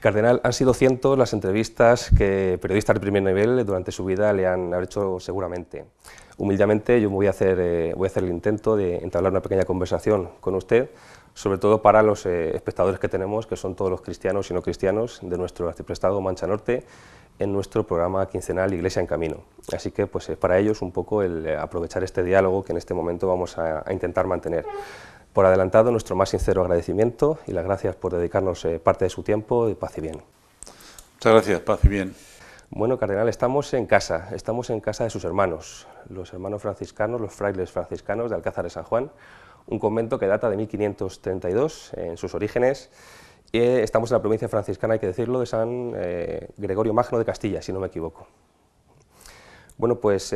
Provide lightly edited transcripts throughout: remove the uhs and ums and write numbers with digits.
Cardenal, han sido cientos las entrevistas que periodistas de primer nivel durante su vida le han hecho seguramente. Humildemente yo voy a hacer el intento de entablar una pequeña conversación con usted, sobre todo para los espectadores que tenemos, que son todos los cristianos y no cristianos de nuestro arciprestado Mancha Norte, en nuestro programa quincenal Iglesia en Camino. Así que pues para ellos un poco el aprovechar este diálogo que en este momento vamos a intentar mantener. Por adelantado, nuestro más sincero agradecimiento y las gracias por dedicarnos parte de su tiempo y paz y bien. Muchas gracias, paz y bien. Bueno, Cardenal, estamos en casa de sus hermanos, los hermanos franciscanos, los frailes franciscanos de Alcázar de San Juan, un convento que data de 1532 en sus orígenes. Estamos en la provincia franciscana, hay que decirlo, de San Gregorio Magno de Castilla, si no me equivoco. Bueno, pues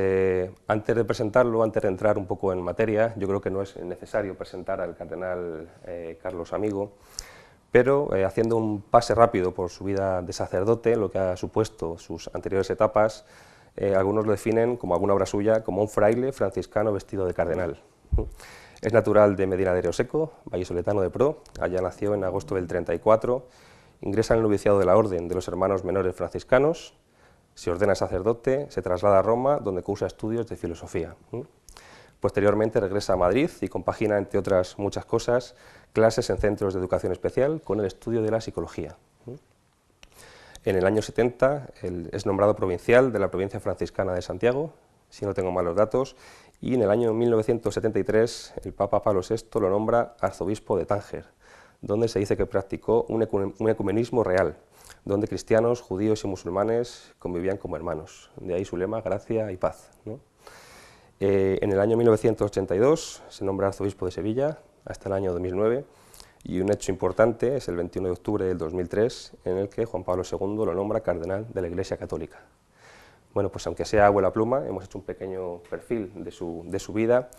antes de presentarlo, antes de entrar un poco en materia, yo creo que no es necesario presentar al cardenal Carlos Amigo, pero haciendo un pase rápido por su vida de sacerdote, lo que ha supuesto sus anteriores etapas, algunos lo definen, como alguna obra suya, como un fraile franciscano vestido de cardenal. Es natural de Medina de Rioseco, vallisoletano de Pro, allá nació en agosto del 34, ingresa en el noviciado de la Orden de los Hermanos Menores Franciscanos, se ordena sacerdote, se traslada a Roma, donde cursa estudios de filosofía. Posteriormente regresa a Madrid y compagina, entre otras muchas cosas, clases en centros de educación especial con el estudio de la psicología. En el año 70 es nombrado provincial de la provincia franciscana de Santiago, si no tengo malos datos, y en el año 1973 el Papa Pablo VI lo nombra arzobispo de Tánger, donde se dice que practicó un ecumenismo real, donde cristianos, judíos y musulmanes convivían como hermanos. De ahí su lema, gracia y paz, ¿no? En el año 1982 se nombra arzobispo de Sevilla, hasta el año 2009, y un hecho importante es el 21 de octubre del 2003, en el que Juan Pablo II lo nombra cardenal de la Iglesia Católica. Bueno, pues aunque sea abuela pluma, hemos hecho un pequeño perfil de su vida.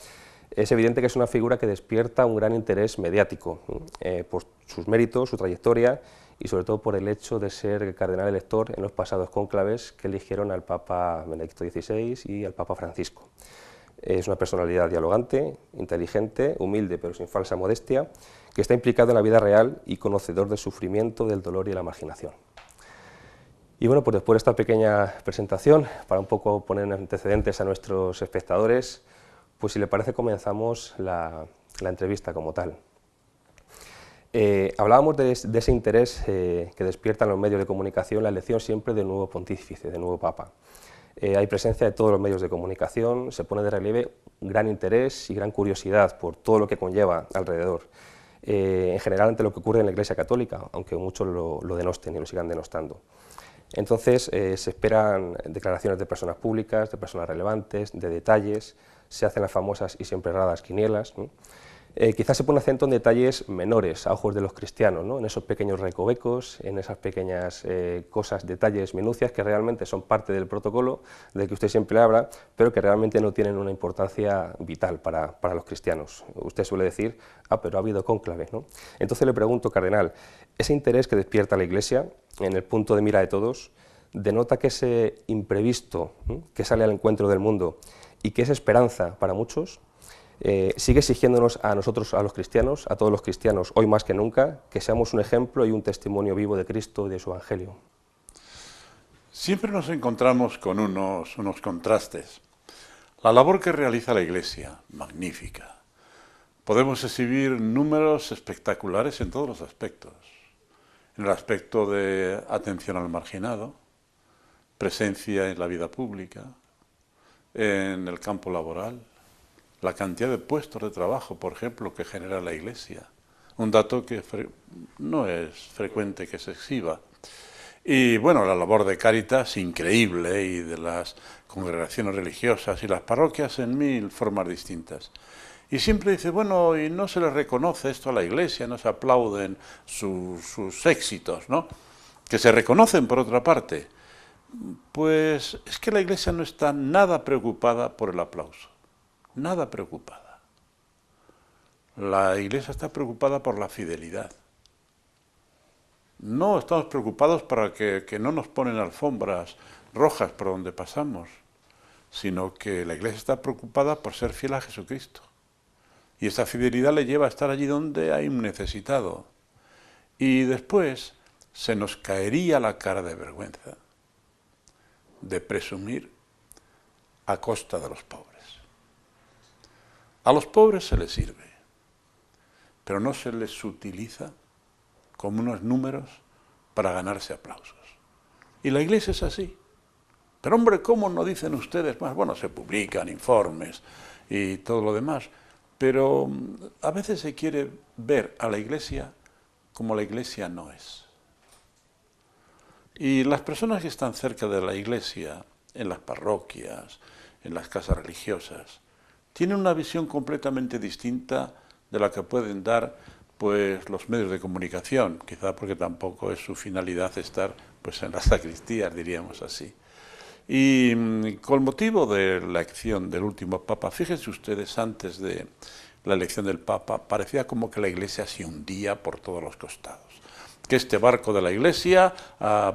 Es evidente que es una figura que despierta un gran interés mediático, por sus méritos, su trayectoria, y sobre todo por el hecho de ser cardenal elector en los pasados cónclaves que eligieron al Papa Benedicto XVI y al Papa Francisco. Es una personalidad dialogante, inteligente, humilde pero sin falsa modestia, que está implicado en la vida real y conocedor del sufrimiento, del dolor y de la marginación. Y bueno, pues después de esta pequeña presentación, para un poco poner antecedentes a nuestros espectadores, pues si le parece comenzamos la entrevista como tal. Hablábamos de ese interés que despiertan los medios de comunicación la elección siempre del nuevo pontífice, del nuevo papa. Hay presencia de todos los medios de comunicación, se pone de relieve gran interés y gran curiosidad por todo lo que conlleva alrededor, en general ante lo que ocurre en la Iglesia Católica, aunque muchos lo denosten y lo sigan denostando. Entonces se esperan declaraciones de personas públicas, de personas relevantes, de detalles, se hacen las famosas y siempre raras quinielas, ¿no? Quizás se pone acento en detalles menores a ojos de los cristianos, ¿no? En esos pequeños recovecos, en esas pequeñas cosas, detalles, minucias que realmente son parte del protocolo del que usted siempre habla, pero que realmente no tienen una importancia vital para los cristianos. Usted suele decir, pero ha habido cónclave, ¿no? Entonces le pregunto, cardenal, ese interés que despierta la Iglesia en el punto de mira de todos, denota que ese imprevisto, ¿no?, que sale al encuentro del mundo y que es esperanza para muchos, sigue exigiéndonos a nosotros, a los cristianos, a todos los cristianos, hoy más que nunca, que seamos un ejemplo y un testimonio vivo de Cristo y de su Evangelio. Siempre nos encontramos con unos contrastes. La labor que realiza la Iglesia, magnífica. Podemos exhibir números espectaculares en todos los aspectos. En el aspecto de atención al marginado, presencia en la vida pública, en el campo laboral, la cantidad de puestos de trabajo, por ejemplo, que genera la Iglesia, un dato que no es frecuente que se exhiba. Y bueno, la labor de Cáritas, increíble, y de las congregaciones religiosas y las parroquias en mil formas distintas. Y siempre dice, bueno, y no se le reconoce esto a la Iglesia, no se aplauden sus éxitos, ¿no? Que se reconocen por otra parte. Pues es que la Iglesia no está nada preocupada por el aplauso. Nada preocupada. La Iglesia está preocupada por la fidelidad. No estamos preocupados para que no nos ponen alfombras rojas por donde pasamos, sino que la Iglesia está preocupada por ser fiel a Jesucristo. Y esa fidelidad le lleva a estar allí donde hay un necesitado. Y después se nos caería la cara de vergüenza de presumir a costa de los pobres. A los pobres se les sirve, pero no se les utiliza como unos números para ganarse aplausos. Y la Iglesia es así. Pero hombre, ¿cómo no dicen ustedes más? Bueno, se publican informes y todo lo demás, pero a veces se quiere ver a la Iglesia como la Iglesia no es. Y las personas que están cerca de la Iglesia, en las parroquias, en las casas religiosas, tienen una visión completamente distinta de la que pueden dar pues los medios de comunicación, quizá porque tampoco es su finalidad estar pues en las sacristías, diríamos así. Y con motivo de la elección del último Papa, fíjense ustedes, antes de la elección del Papa, parecía como que la Iglesia se hundía por todos los costados. Que este barco de la Iglesia,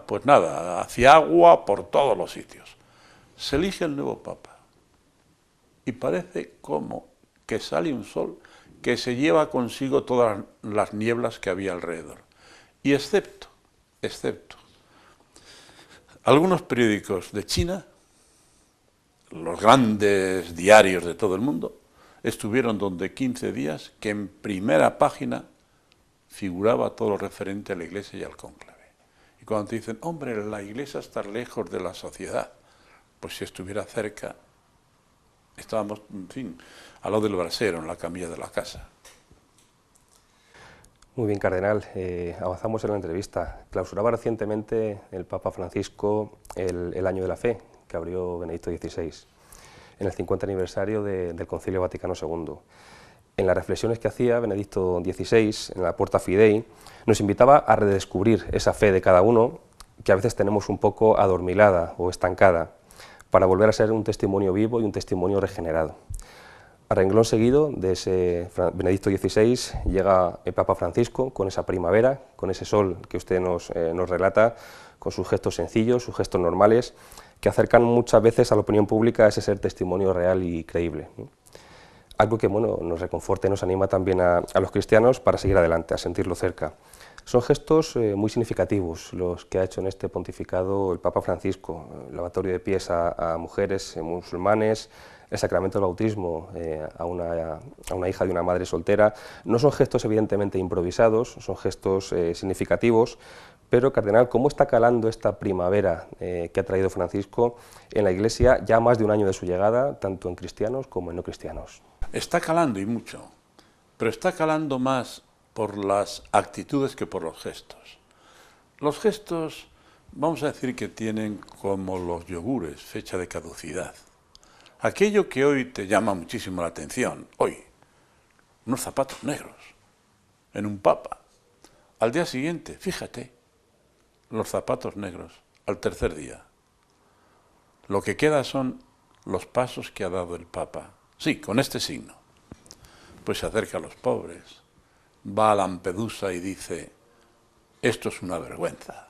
pues nada, hacía agua por todos los sitios. Se elige el nuevo Papa y parece como que sale un sol que se lleva consigo todas las nieblas que había alrededor. Y excepto algunos periódicos de China, los grandes diarios de todo el mundo, estuvieron donde 15 días que en primera página figuraba todo lo referente a la Iglesia y al cónclave. Y cuando te dicen, hombre, la Iglesia está lejos de la sociedad, pues si estuviera cerca, estábamos, en fin, al lado del brasero, en la camilla de la casa. Muy bien, cardenal. Avanzamos en la entrevista. Clausuraba recientemente el Papa Francisco el Año de la Fe, que abrió Benedicto XVI, en el 50 aniversario del Concilio Vaticano II. En las reflexiones que hacía Benedicto XVI, en la Porta Fidei, nos invitaba a redescubrir esa fe de cada uno, que a veces tenemos un poco adormilada o estancada, para volver a ser un testimonio vivo y un testimonio regenerado. A renglón seguido de ese Benedicto XVI llega el Papa Francisco con esa primavera, con ese sol que usted nos relata, con sus gestos sencillos, sus gestos normales, que acercan muchas veces a la opinión pública a ese ser testimonio real y creíble, ¿no? Algo que nos reconforta y nos anima también a los cristianos para seguir adelante, a sentirlo cerca. Son gestos muy significativos los que ha hecho en este pontificado el Papa Francisco, el lavatorio de pies a mujeres musulmanes, el sacramento del bautismo a una hija de una madre soltera. No son gestos evidentemente improvisados, son gestos significativos, pero, cardenal, ¿cómo está calando esta primavera que ha traído Francisco en la Iglesia ya más de un año de su llegada, tanto en cristianos como en no cristianos? Está calando y mucho, pero está calando más por las actitudes que por los gestos. Los gestos, vamos a decir que tienen como los yogures, fecha de caducidad. Aquello que hoy te llama muchísimo la atención, hoy, unos zapatos negros, en un papa. Al día siguiente, fíjate, los zapatos negros, al tercer día. Lo que queda son los pasos que ha dado el papa. Sí, con este signo. Pues se acerca a los pobres, va a Lampedusa y dice, esto es una vergüenza.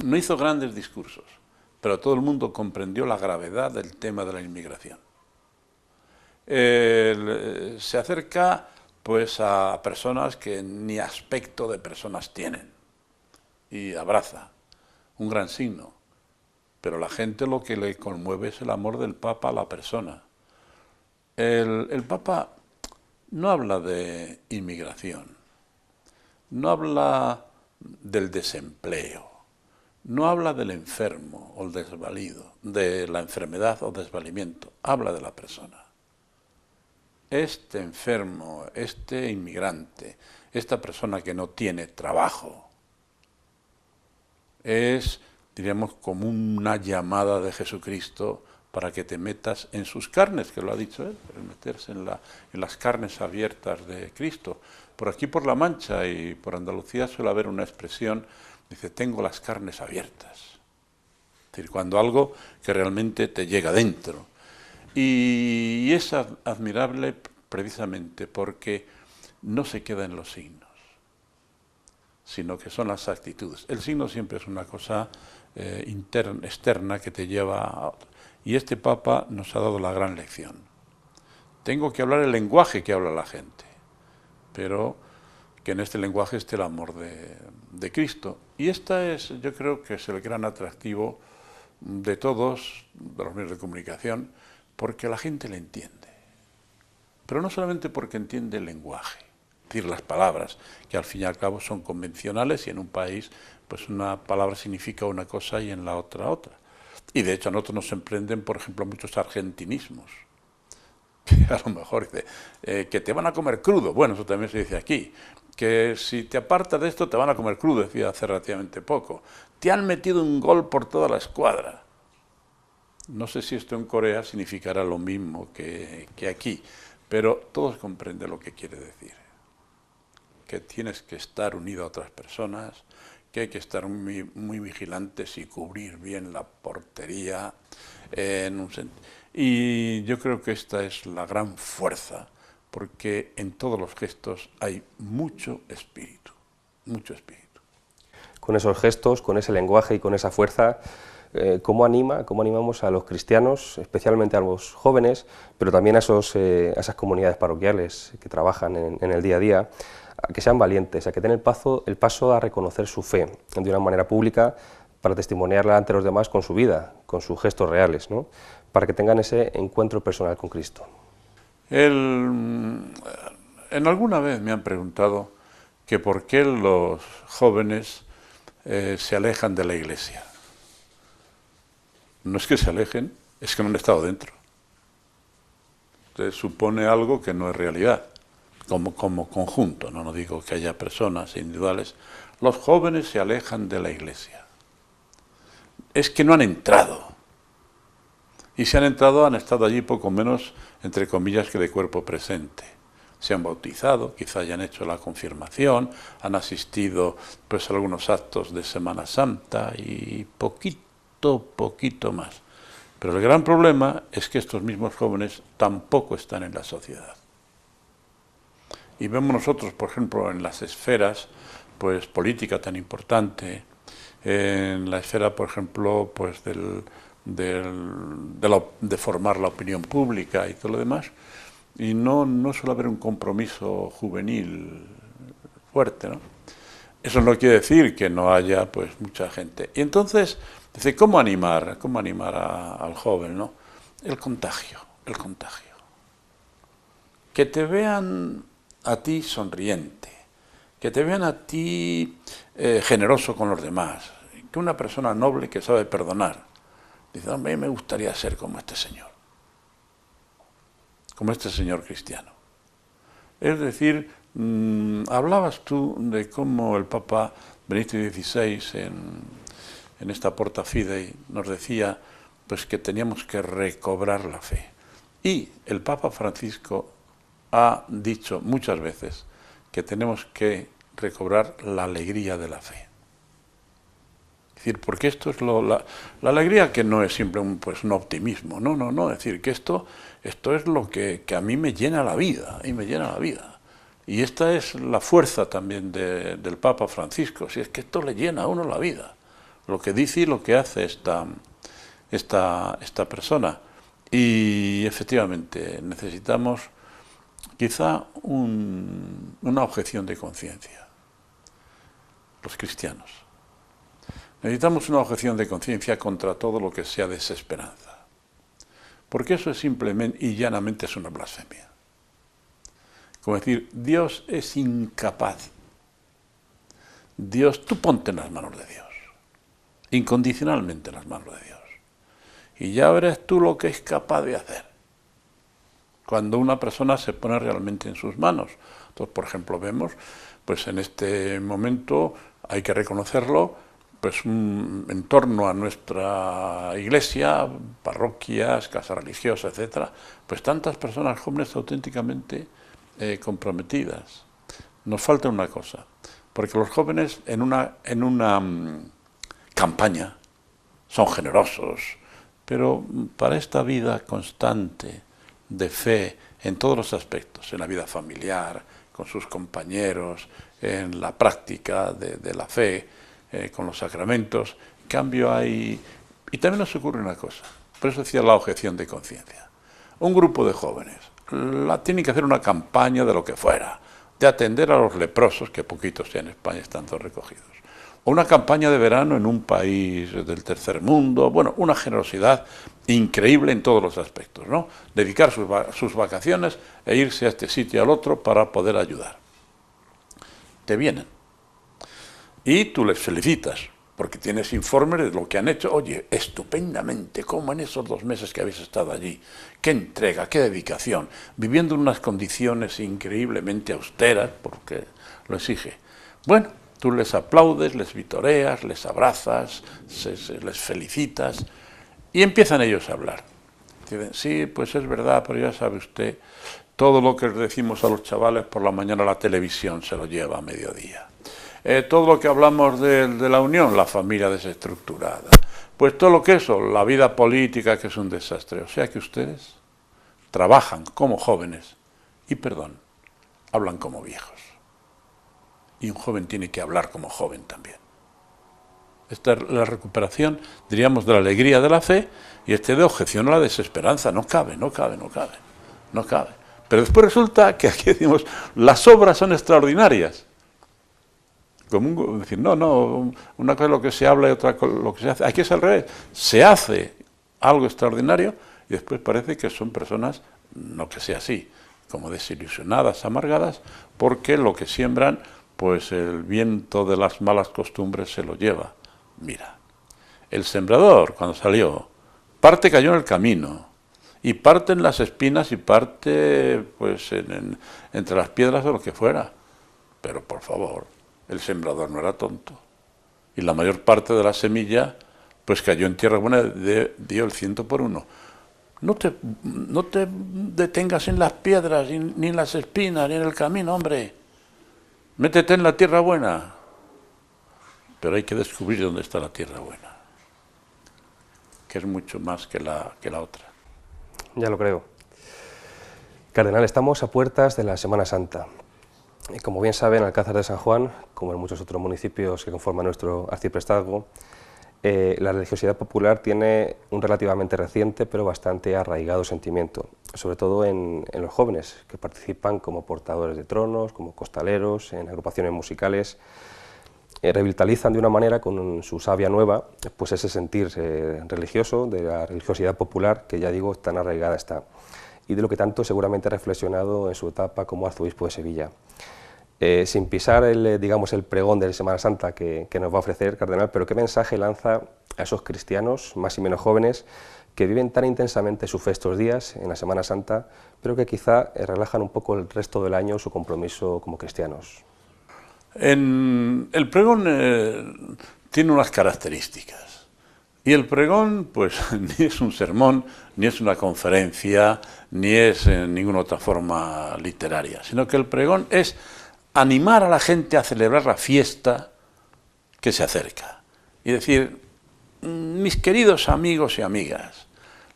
No hizo grandes discursos, pero todo el mundo comprendió la gravedad del tema de la inmigración. Se acerca pues a personas que ni aspecto de personas tienen y abraza, un gran signo. Pero la gente lo que le conmueve es el amor del Papa a la persona. El Papa no habla de inmigración, no habla del desempleo, no habla del enfermo o el desvalido, de la enfermedad o desvalimiento, habla de la persona. Este enfermo, este inmigrante, esta persona que no tiene trabajo, es, diríamos, como una llamada de Jesucristo para que te metas en sus carnes, que lo ha dicho él, meterse en las carnes abiertas de Cristo. Por aquí, por La Mancha y por Andalucía suele haber una expresión, dice, tengo las carnes abiertas. Es decir, cuando algo que realmente te llega dentro. Y es admirable precisamente porque no se queda en los signos, sino que son las actitudes. El signo siempre es una cosa externa que te lleva a otro. Y este Papa nos ha dado la gran lección. Tengo que hablar el lenguaje que habla la gente, pero que en este lenguaje esté el amor de Cristo. Y yo creo que es el gran atractivo de todos, de los medios de comunicación, porque la gente le entiende. Pero no solamente porque entiende el lenguaje, es decir, las palabras, que al fin y al cabo son convencionales y en un país pues una palabra significa una cosa y en la otra otra. Y de hecho a nosotros nos emprenden, por ejemplo, muchos argentinismos, que a lo mejor dice, que te van a comer crudo. Bueno, eso también se dice aquí, que si te apartas de esto te van a comer crudo, decía hace relativamente poco. Te han metido un gol por toda la escuadra. No sé si esto en Corea significará lo mismo que aquí, pero todos comprenden lo que quiere decir. Que tienes que estar unido a otras personas, que hay que estar muy vigilantes y cubrir bien la portería. Y yo creo que esta es la gran fuerza, porque en todos los gestos hay mucho espíritu, mucho espíritu. Con esos gestos, con ese lenguaje y con esa fuerza, ¿cómo animamos a los cristianos, especialmente a los jóvenes, pero también a esas comunidades parroquiales que trabajan en el día a día, a que sean valientes, a que den el paso a reconocer su fe de una manera pública para testimoniarla ante los demás con su vida, con sus gestos reales, ¿no? Para que tengan ese encuentro personal con Cristo? En alguna vez me han preguntado que por qué los jóvenes se alejan de la Iglesia. No es que se alejen, es que no han estado dentro. Entonces supone algo que no es realidad. Como conjunto, no digo que haya personas individuales, los jóvenes se alejan de la Iglesia. Es que no han entrado. Y si han entrado, han estado allí poco menos, entre comillas, que de cuerpo presente. Se han bautizado, quizá hayan hecho la confirmación, han asistido pues a algunos actos de Semana Santa y poquito más. Pero el gran problema es que estos mismos jóvenes tampoco están en la sociedad. Y vemos nosotros, por ejemplo, en las esferas, pues política tan importante, en la esfera, por ejemplo, pues de formar la opinión pública y todo lo demás, y no suele haber un compromiso juvenil fuerte, ¿no? Eso no quiere decir que no haya pues mucha gente. Y entonces, dice, ¿cómo animar al joven, ¿no? El contagio. Que te vean a ti sonriente, que te vean a ti generoso con los demás, que una persona noble que sabe perdonar. Dice, a mí me gustaría ser como este señor cristiano. Es decir, hablabas tú de cómo el Papa Benedicto XVI en esta Porta Fidei nos decía pues, que teníamos que recobrar la fe. Y el Papa Francisco ha dicho muchas veces que tenemos que recobrar la alegría de la fe. Es decir, porque esto es la alegría que no es siempre un optimismo, no, es decir, que esto es lo que a mí me llena la vida, Y esta es la fuerza también del Papa Francisco, si es que esto le llena a uno la vida, lo que dice y lo que hace esta persona. Y efectivamente necesitamos quizá una objeción de conciencia, los cristianos. Necesitamos una objeción de conciencia contra todo lo que sea desesperanza, porque eso es simplemente y llanamente es una blasfemia. Como decir, Dios es incapaz. Dios, tú ponte en las manos de Dios, incondicionalmente en las manos de Dios, y ya verás tú lo que es capaz de hacer cuando una persona se pone realmente en sus manos. Entonces, por ejemplo, vemos, pues en este momento, hay que reconocerlo, pues en torno a nuestra iglesia, parroquias, casas religiosas, etcétera, pues tantas personas jóvenes auténticamente comprometidas. Nos falta una cosa, porque los jóvenes en una campaña son generosos, pero para esta vida constante de fe en todos los aspectos, en la vida familiar, con sus compañeros, en la práctica de la fe, con los sacramentos, en cambio hay... Y también nos ocurre una cosa, por eso decía la objeción de conciencia. Un grupo de jóvenes tienen que hacer una campaña de lo que fuera, de atender a los leprosos, que poquitos ya en España están todos recogidos. O una campaña de verano en un país del tercer mundo, bueno, una generosidad increíble en todos los aspectos, ¿no? Dedicar sus vacaciones e irse a este sitio y al otro para poder ayudar. Te vienen. Y tú les felicitas, porque tienes informes de lo que han hecho. Oye, estupendamente, como en esos 2 meses que habéis estado allí. Qué entrega, qué dedicación, viviendo en unas condiciones increíblemente austeras, porque lo exige. Bueno, tú les aplaudes, les vitoreas, les abrazas, les felicitas, y empiezan ellos a hablar. Dicen, sí, pues es verdad, pero ya sabe usted, todo lo que decimos a los chavales por la mañana la televisión se lo lleva a mediodía. Todo lo que hablamos de la unión, la familia desestructurada. Pues todo lo que eso, la vida política que es un desastre. O sea que ustedes trabajan como jóvenes y, perdón, hablan como viejos. Y un joven tiene que hablar como joven también. Esta es la recuperación, diríamos, de la alegría de la fe y de objeción a la desesperanza. No cabe. Pero después resulta que aquí decimos, las obras son extraordinarias. Decir, no, una cosa es lo que se habla y otra cosa lo que se hace. Aquí es al revés, se hace algo extraordinario y después parece que son personas, no que sea así, como desilusionadas, amargadas, porque lo que siembran, pues el viento de las malas costumbres se lo lleva. Mira, el sembrador cuando salió, parte cayó en el camino, y parte en las espinas y parte pues entre las piedras o lo que fuera. Pero por favor, el sembrador no era tonto. Y la mayor parte de la semilla pues cayó en tierra buena, dio el 100 por 1. No te detengas en las piedras, ni en las espinas, ni en el camino, hombre. Métete en la tierra buena. Pero hay que descubrir dónde está la tierra buena, que es mucho más que la otra. Ya lo creo. Cardenal, estamos a puertas de la Semana Santa. Y como bien saben, Alcázar de San Juan, como en muchos otros municipios que conforman nuestro arciprestazgo, la religiosidad popular tiene un relativamente reciente pero bastante arraigado sentimiento, sobre todo en los jóvenes que participan como portadores de tronos, como costaleros, en agrupaciones musicales. Revitalizan de una manera con su savia nueva pues ese sentir religioso de la religiosidad popular que, ya digo, tan arraigada está y de lo que tanto seguramente ha reflexionado en su etapa como arzobispo de Sevilla. Sin pisar el pregón de Semana Santa que nos va a ofrecer, cardenal, pero ¿qué mensaje lanza a esos cristianos más y menos jóvenes que viven tan intensamente sus festos días en la Semana Santa, pero que quizá relajan un poco el resto del año su compromiso como cristianos? El pregón tiene unas características, y el pregón pues ni es un sermón, ni es una conferencia, ni es en ninguna otra forma literaria, sino que el pregón es animar a la gente a celebrar la fiesta que se acerca, y decir, mis queridos amigos y amigas,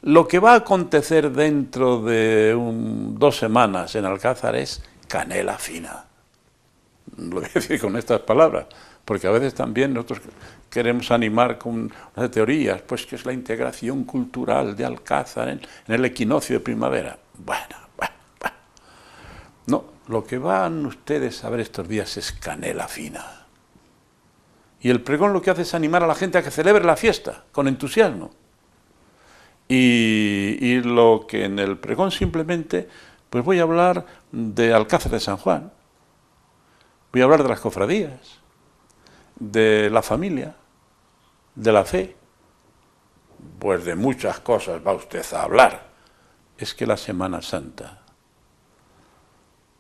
lo que va a acontecer dentro de 2 semanas en Alcázar es canela fina. Lo voy a decir con estas palabras, porque a veces también nosotros queremos animar con unas teorías, pues que es la integración cultural de Alcázar en el equinoccio de primavera. Bueno. No, lo que van ustedes a ver estos días es canela fina. Y el pregón lo que hace es animar a la gente a que celebre la fiesta con entusiasmo. Y lo que en el pregón simplemente, pues voy a hablar de Alcázar de San Juan. Voy a hablar de las cofradías, de la familia, de la fe. Pues de muchas cosas va usted a hablar. Es que la Semana Santa,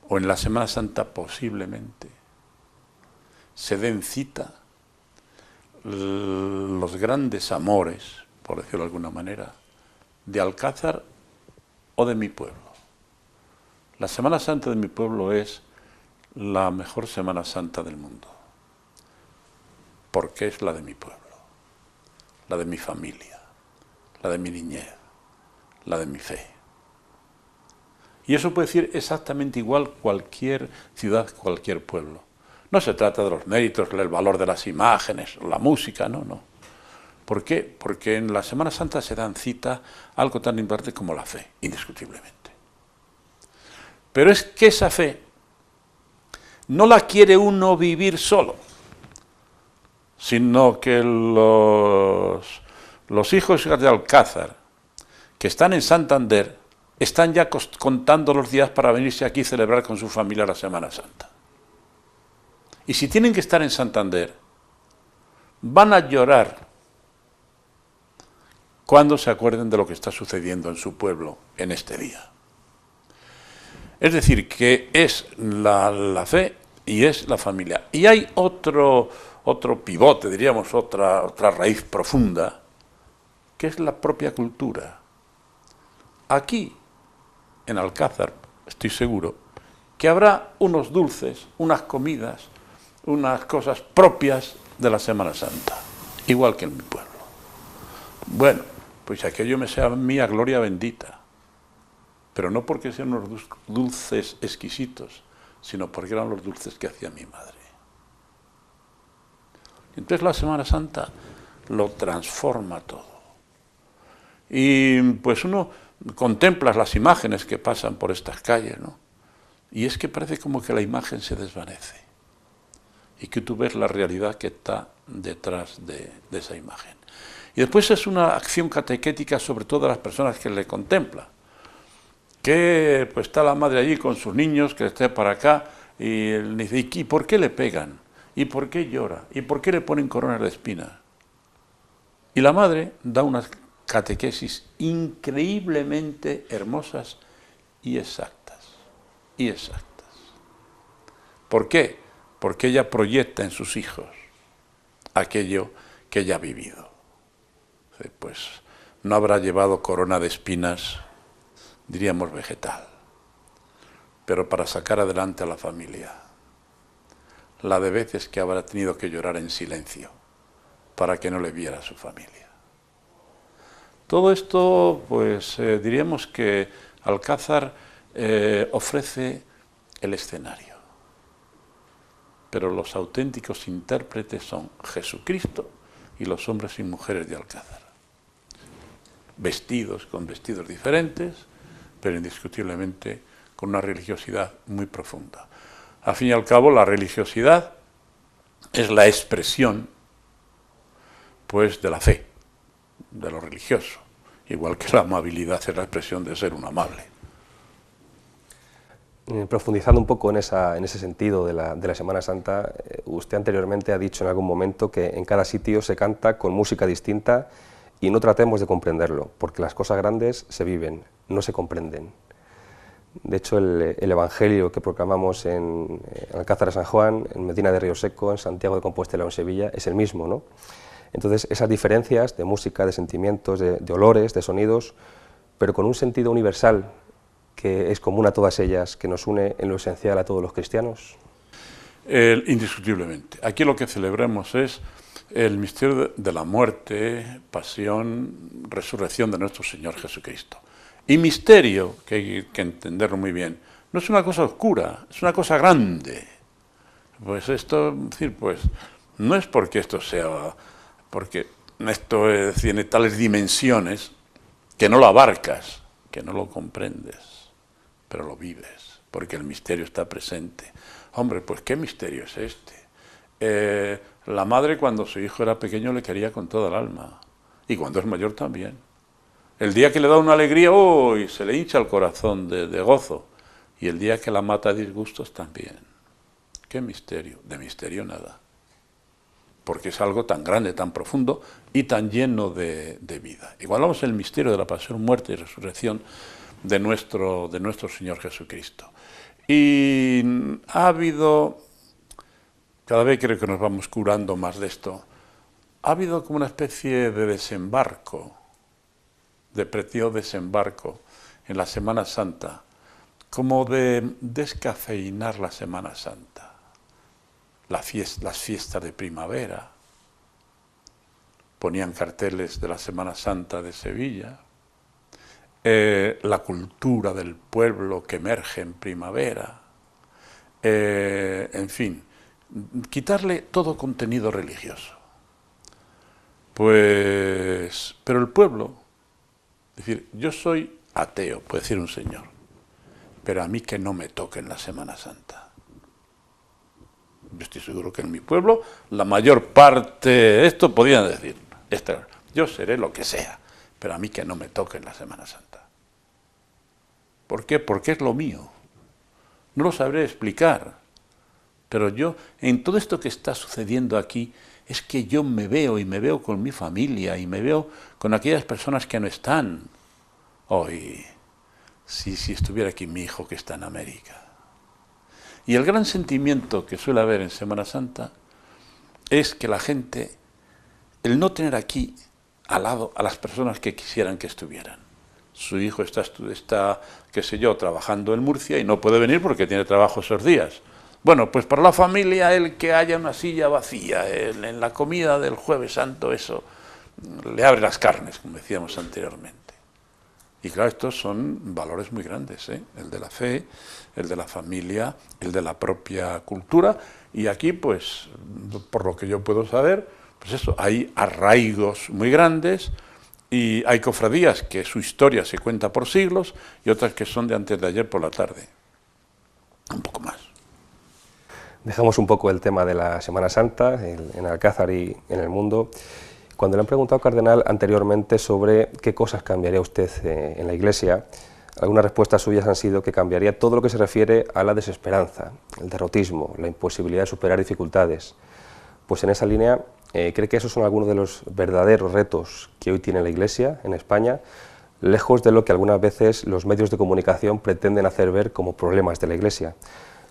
o en la Semana Santa posiblemente, se den cita los grandes amores, por decirlo de alguna manera, de Alcázar o de mi pueblo. La Semana Santa de mi pueblo es la mejor Semana Santa del mundo, porque es la de mi pueblo, la de mi familia, la de mi niñez, la de mi fe. Y eso puede decir exactamente igual cualquier ciudad, cualquier pueblo. No se trata de los méritos, el valor de las imágenes, la música, no. ¿Por qué? Porque en la Semana Santa se dan cita a algo tan importante como la fe, indiscutiblemente. Pero es que esa fe no la quiere uno vivir solo, sino que los hijos de Alcázar, que están en Santander, están ya contando los días para venirse aquí a celebrar con su familia la Semana Santa. Y si tienen que estar en Santander, van a llorar cuando se acuerden de lo que está sucediendo en su pueblo en este día. Es decir, que es la fe y es la familia. Y hay otro pivote, diríamos, otra raíz profunda, que es la propia cultura. Aquí, en Alcázar, estoy seguro, que habrá unos dulces, unas comidas, unas cosas propias de la Semana Santa, igual que en mi pueblo. Bueno, pues aquello me sea mía gloria bendita, pero no porque sean unos dulces exquisitos, sino porque eran los dulces que hacía mi madre. Entonces la Semana Santa lo transforma todo. Y pues uno contempla las imágenes que pasan por estas calles, ¿no? Y es que parece como que la imagen se desvanece y que tú ves la realidad que está detrás de esa imagen. Y después es una acción catequética sobre todas las personas que le contemplan. Que pues está la madre allí con sus niños, que esté para acá, y él dice, ¿y por qué le pegan? ¿Y por qué llora? ¿Y por qué le ponen coronas de espinas? Y la madre da unas catequesis increíblemente hermosas y exactas. Y exactas. ¿Por qué? Porque ella proyecta en sus hijos aquello que ella ha vivido. Pues no habrá llevado corona de espinas, diríamos vegetal, pero para sacar adelante a la familia. La de veces que habrá tenido que llorar en silencio para que no le viera a su familia. Todo esto, pues diríamos que Alcázar ofrece el escenario, pero los auténticos intérpretes son Jesucristo y los hombres y mujeres de Alcázar. Vestidos con vestidos diferentes, pero indiscutiblemente con una religiosidad muy profunda. Al fin y al cabo, la religiosidad es la expresión, pues, de la fe, de lo religioso, igual que la amabilidad es la expresión de ser un amable. Profundizando un poco en ese sentido de la Semana Santa, usted anteriormente ha dicho en algún momento que en cada sitio se canta con música distinta y no tratemos de comprenderlo, porque las cosas grandes se viven, no se comprenden. De hecho, el Evangelio que proclamamos en Alcázar de San Juan, en Medina de Río Seco, en Santiago de Compostela o en Sevilla, es el mismo, ¿no? Entonces, esas diferencias de música, de sentimientos, de olores, de sonidos, pero con un sentido universal que es común a todas ellas, que nos une en lo esencial a todos los cristianos. Indiscutiblemente. Aquí lo que celebramos es el misterio de la muerte, pasión, resurrección de nuestro Señor Jesucristo. Y misterio, que hay que entenderlo muy bien, no es una cosa oscura, es una cosa grande. Pues esto, es decir, pues no es porque esto sea, porque esto tiene tales dimensiones que no lo abarcas, que no lo comprendes, pero lo vives, porque el misterio está presente. Hombre, pues ¿qué misterio es este? La madre cuando su hijo era pequeño le quería con toda el alma, y cuando es mayor también. El día que le da una alegría, ¡uy!, se le hincha el corazón de gozo, y el día que la mata a disgustos también. ¿Qué misterio? De misterio nada, porque es algo tan grande, tan profundo y tan lleno de vida. Igualamos el misterio de la pasión, muerte y resurrección de nuestro Señor Jesucristo. Y ha habido, cada vez creo que nos vamos curando más de esto, ha habido como una especie de desembarco, de precioso desembarco en la Semana Santa, como de descafeinar la Semana Santa, las fiestas de primavera, ponían carteles de la Semana Santa de Sevilla, la cultura del pueblo que emerge en primavera, en fin, quitarle todo contenido religioso. Pues, pero el pueblo, es decir, yo soy ateo, puede decir un señor, pero a mí que no me toque en la Semana Santa. yo estoy seguro que en mi pueblo la mayor parte de esto podían decir, yo seré lo que sea, pero a mí que no me toque en la Semana Santa. ¿Por qué? Porque es lo mío. No lo sabré explicar, pero yo, en todo esto que está sucediendo aquí, es que yo me veo y me veo con mi familia y me veo con aquellas personas que no están. Hoy, si estuviera aquí mi hijo que está en América. Y el gran sentimiento que suele haber en Semana Santa es que la gente, el no tener aquí al lado a las personas que quisieran que estuvieran. Su hijo está, qué sé yo, trabajando en Murcia y no puede venir porque tiene trabajo esos días. Bueno, pues para la familia el que haya una silla vacía en la comida del Jueves Santo, eso le abre las carnes, como decíamos anteriormente. Y claro, estos son valores muy grandes, ¿eh? El de la fe, el de la familia, el de la propia cultura. Y aquí, pues, por lo que yo puedo saber, pues eso, hay arraigos muy grandes y hay cofradías que su historia se cuenta por siglos y otras que son de antes de ayer por la tarde. Un poco más. Dejamos un poco el tema de la Semana Santa en Alcázar y en el mundo. Cuando le han preguntado, cardenal, anteriormente sobre qué cosas cambiaría usted en la Iglesia, algunas respuestas suyas han sido que cambiaría todo lo que se refiere a la desesperanza, el derrotismo, la imposibilidad de superar dificultades. Pues en esa línea, ¿cree que esos son algunos de los verdaderos retos que hoy tiene la Iglesia en España, lejos de lo que algunas veces los medios de comunicación pretenden hacer ver como problemas de la Iglesia?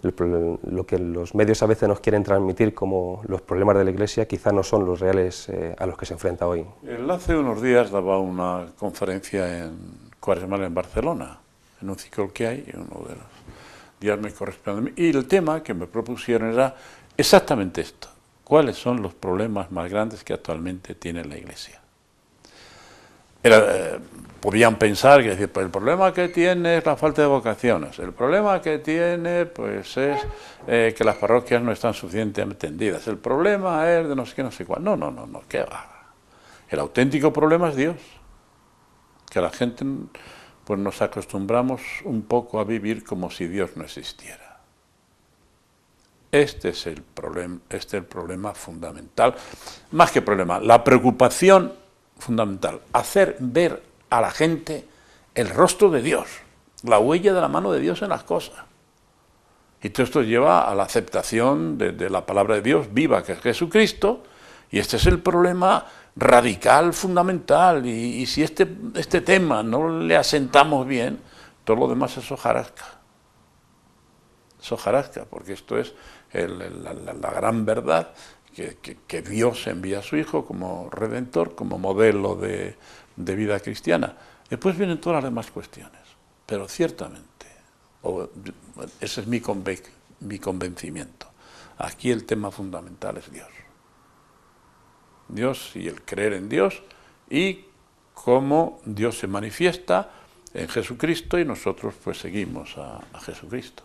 Lo que los medios a veces nos quieren transmitir como los problemas de la Iglesia quizá no son los reales a los que se enfrenta hoy. Él hace unos días daba una conferencia en Cuaresmal en Barcelona, en un ciclo que hay, y uno de los días me corresponde a mí, y el tema que me propusieron era exactamente esto: ¿cuáles son los problemas más grandes que actualmente tiene la Iglesia? Podían pensar que decir, pues el problema que tiene es la falta de vocaciones, el problema que tiene pues es que las parroquias no están suficientemente atendidas, el problema es de no sé qué, no sé cuál. No, ¿qué va? El auténtico problema es Dios, que la gente pues nos acostumbramos un poco a vivir como si Dios no existiera. Este es el problema fundamental, más que problema, la preocupación fundamental, hacer ver a la gente el rostro de Dios, la huella de la mano de Dios en las cosas. Y todo esto lleva a la aceptación de la palabra de Dios viva, que es Jesucristo, y este es el problema radical, fundamental, y si este tema no le asentamos bien, todo lo demás es hojarasca. Es hojarasca, porque esto es la gran verdad, que Dios envía a su Hijo como Redentor, como modelo de vida cristiana. Después vienen todas las demás cuestiones, pero ciertamente, ese es mi convencimiento, aquí el tema fundamental es Dios. Dios y el creer en Dios y cómo Dios se manifiesta en Jesucristo y nosotros pues seguimos a Jesucristo.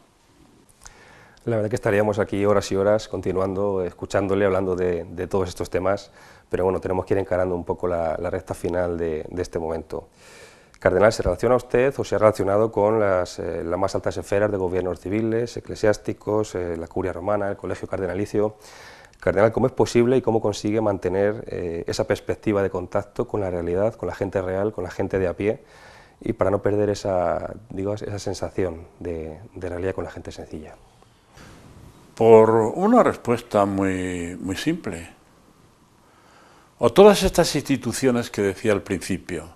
La verdad que estaríamos aquí horas y horas continuando, escuchándole, hablando de todos estos temas, pero bueno, tenemos que ir encarando un poco la recta final de este momento. Cardenal, ¿se relaciona usted o se ha relacionado con las más altas esferas de gobiernos civiles, eclesiásticos, la curia romana, el colegio cardenalicio? Cardenal, ¿cómo es posible y cómo consigue mantener esa perspectiva de contacto con la realidad, con la gente real, con la gente de a pie, y para no perder esa sensación de realidad con la gente sencilla? Por una respuesta muy simple. O todas estas instituciones que decía al principio,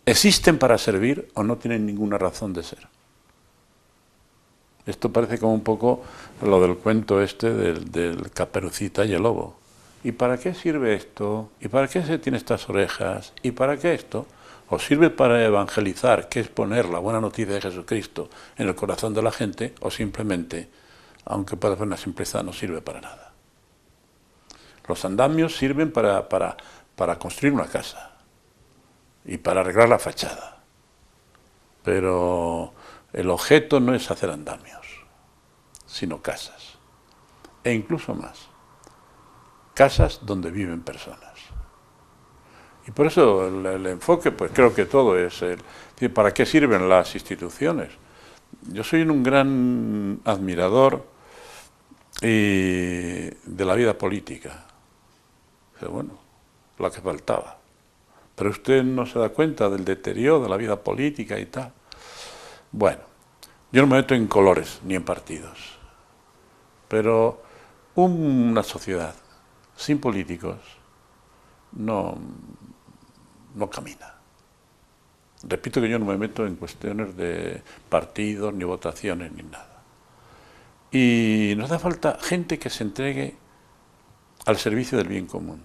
¿existen para servir o no tienen ninguna razón de ser? Esto parece como un poco lo del cuento del Caperucita y el lobo. ¿Y para qué sirve esto? ¿Y para qué se tiene estas orejas? ¿Y para qué esto? ¿O sirve para evangelizar, que es poner la buena noticia de Jesucristo en el corazón de la gente? ¿O simplemente, aunque pueda ser una simpleza, no sirve para nada? Los andamios sirven para construir una casa y para arreglar la fachada. Pero el objeto no es hacer andamios, sino casas. E incluso más, casas donde viven personas. Y por eso el enfoque, pues creo que todo es decir, ¿para qué sirven las instituciones? Yo soy un gran admirador y de la vida política. Dice, bueno, la que faltaba. Pero usted no se da cuenta del deterioro de la vida política y tal. Bueno, yo no me meto en colores ni en partidos, pero una sociedad sin políticos no camina. Repito que yo no me meto en cuestiones de partidos, ni votaciones, ni nada. Y nos da falta gente que se entregue al servicio del bien común.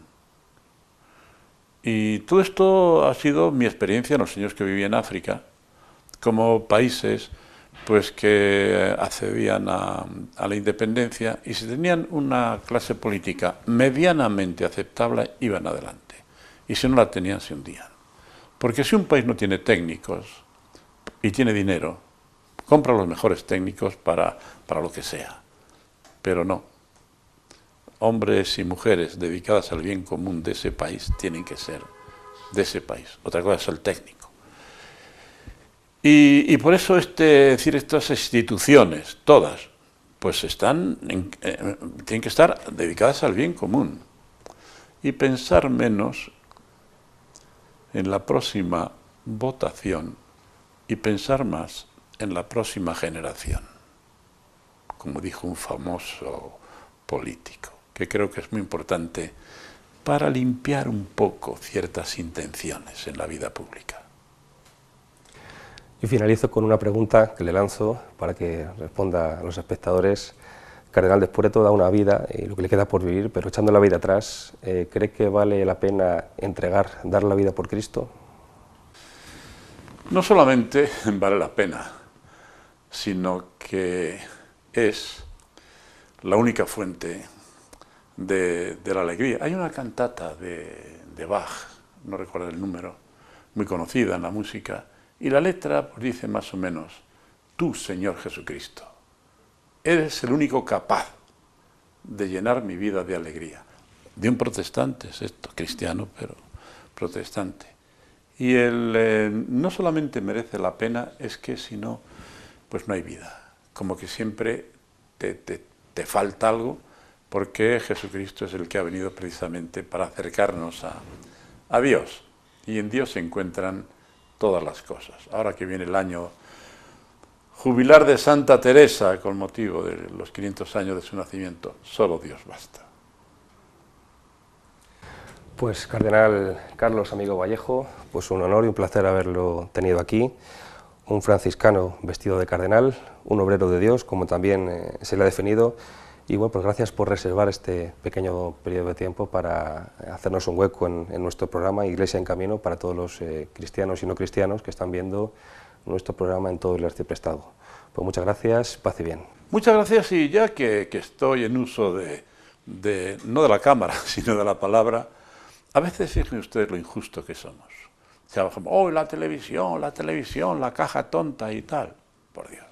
Y todo esto ha sido mi experiencia en los años que viví en África, como países pues que accedían a la independencia y si tenían una clase política medianamente aceptable, iban adelante. Y si no la tenían, se hundían. Porque si un país no tiene técnicos y tiene dinero, compra los mejores técnicos para lo que sea. Pero no. Hombres y mujeres dedicadas al bien común de ese país tienen que ser de ese país. Otra cosa es el técnico. Y por eso estas instituciones, todas, pues tienen que estar dedicadas al bien común y pensar menos en la próxima votación y pensar más en la próxima generación, como dijo un famoso político, que creo que es muy importante para limpiar un poco ciertas intenciones en la vida pública. Y finalizo con una pregunta que le lanzo para que responda a los espectadores. Cardenal, después de toda una vida y lo que le queda por vivir, pero echando la vida atrás, ¿cree que vale la pena dar la vida por Cristo? No solamente vale la pena, sino que es la única fuente de la alegría. Hay una cantata de Bach, no recuerdo el número, muy conocida en la música, y la letra pues, dice más o menos, tú, Señor Jesucristo, eres el único capaz de llenar mi vida de alegría. De un protestante es esto, cristiano, pero protestante. Y no solamente merece la pena, es que si no, pues no hay vida. Como que siempre te falta algo, porque Jesucristo es el que ha venido precisamente para acercarnos a Dios. Y en Dios se encuentran todas las cosas. Ahora que viene el año jubilar de Santa Teresa, con motivo de los 500 años de su nacimiento, solo Dios basta. Pues Cardenal Carlos Amigo Vallejo, pues un honor y un placer haberlo tenido aquí, un franciscano vestido de cardenal, un obrero de Dios, como también se le ha definido, y bueno, pues gracias por reservar este pequeño periodo de tiempo para hacernos un hueco en nuestro programa Iglesia en Camino para todos los cristianos y no cristianos que están viendo nuestro programa en todo el arciprestado. Pues muchas gracias, paz y bien. Muchas gracias, y ya que estoy en uso no de la cámara, sino de la palabra, a veces fíjense ustedes lo injusto que somos. Se habla como, oh, la televisión, la caja tonta y tal. Por Dios.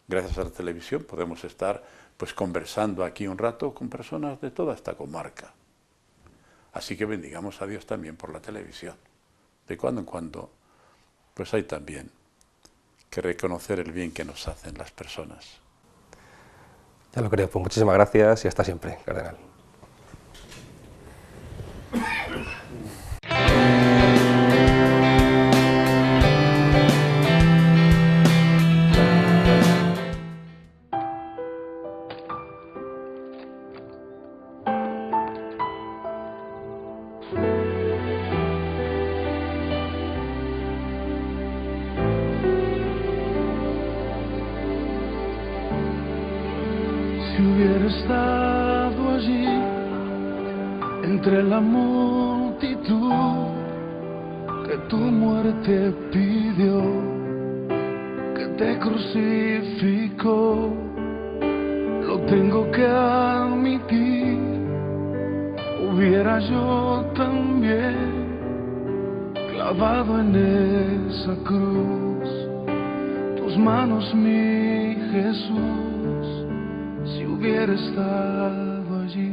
Gracias a la televisión podemos estar pues conversando aquí un rato con personas de toda esta comarca. Así que bendigamos a Dios también por la televisión. De cuando en cuando, pues hay también que reconocer el bien que nos hacen las personas. Ya lo creo, pues muchísimas gracias y hasta siempre, Cardenal. Si hubiera estado allí, entre la multitud que tu muerte pidió, que te crucificó, lo tengo que admitir, hubiera yo también clavado en esa cruz, tus manos, mi Jesús. Si hubiera estado allí,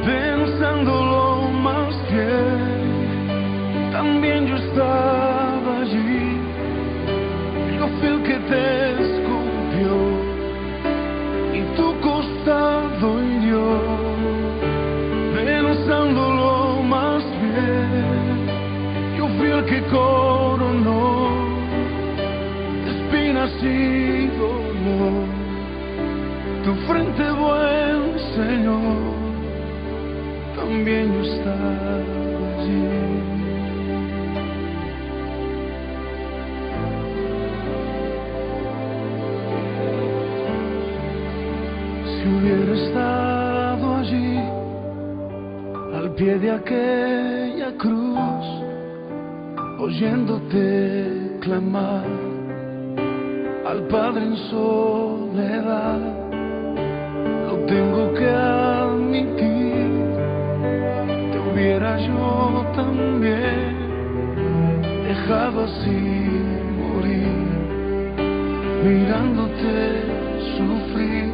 pensándolo más bien, también yo estaba allí. Yo espinas y dolor. Tu frente, buen Señor, también yo estaba allí. Si hubiera estado allí, al pie de aquella cruz, oyéndote clamar al Padre en soledad, lo tengo que admitir, te hubiera yo también dejado así morir, mirándote sufrir,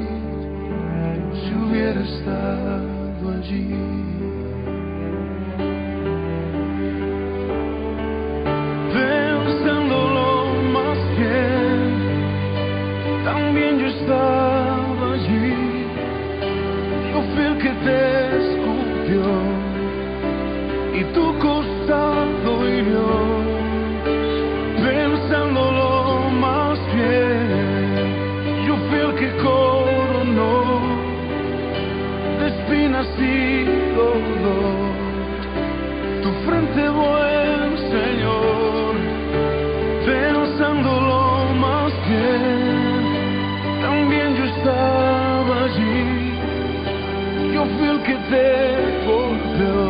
si hubiera estado allí. Pensándolo más bien, también yo estaba allí. Yo fui el que te escupió y tu costado hirió. Pensándolo más bien, yo fui el que coronó de espinas y dolor tu frente, buen Señor. Pensándolo más bien, también yo estaba allí. Yo fui el que te golpeó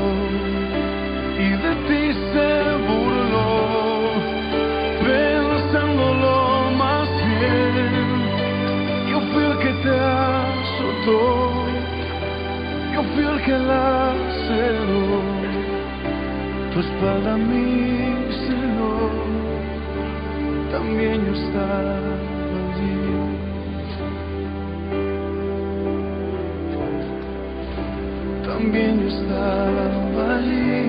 y de ti se burló. Pensándolo más bien, yo fui el que te azotó. Yo fui el que laceró tu espalda, mi Señor. También yo estaba allí. También yo estaba allí.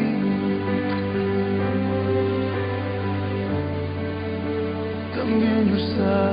También yo estaba